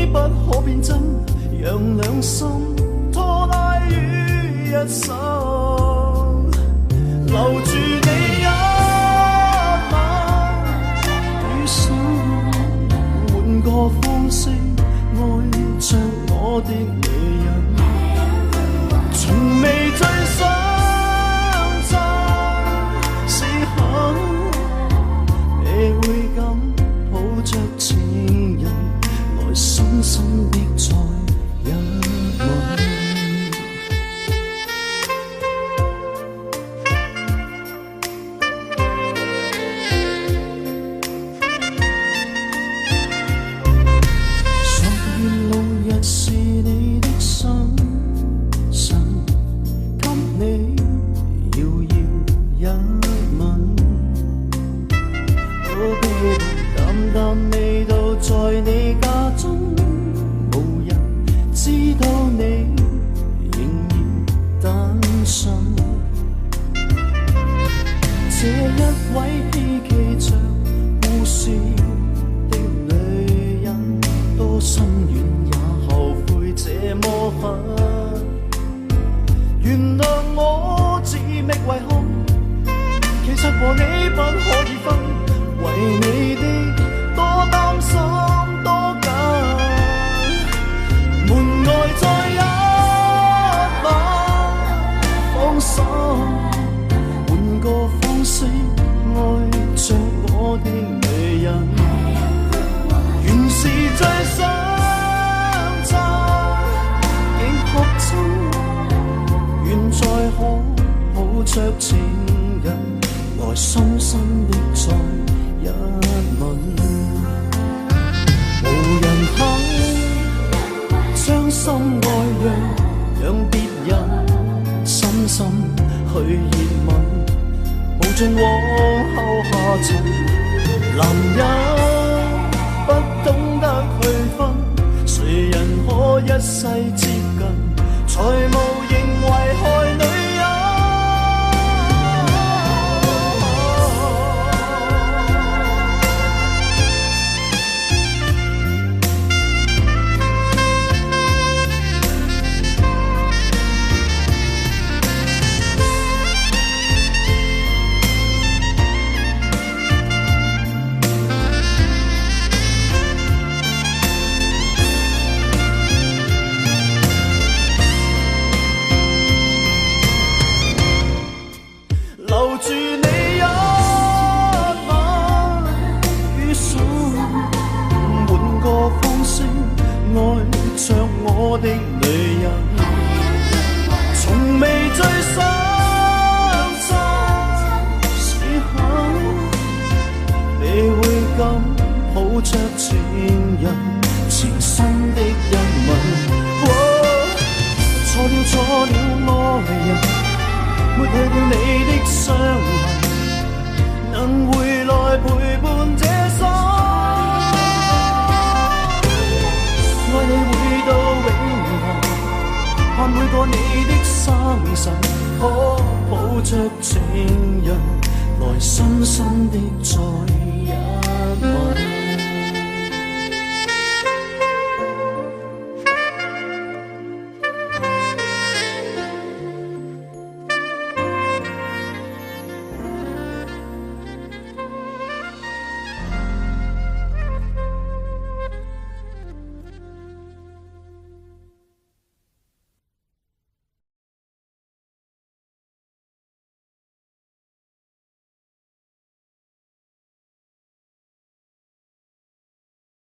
你不可變真，讓兩心拖拉於一手，留住你一晚餘生，換個方式愛着我的女人，從未最相襯時刻，你會敢抱着情人來深深的再一吻。是你的生辰，給你遙遙一吻。Oh baby， 淡淡味道在你家中，無人知道你仍然單身。這一位希冀着故事的女人，多心軟。這麼狠，原諒我自覓遺憾，其實和你不可以分，為你的多擔心多緊，門外再一晚放手，換個方式愛着我的女人，原是最想願再可抱着情人來深深的再一吻，無人肯將心愛讓別人深深去熱吻，無盡往後下沉，男人不懂得去分，誰人可一世接近，才無形危害女人。留住你一晚雨水，換個方式愛着我的女人，從未最相襯時刻，你會敢抱着情人前生的一吻。錯了愛人，抹去了你的傷痕，能回來陪伴這生，愛你會到永恆，看每個你的生辰，可抱着情人來深深的再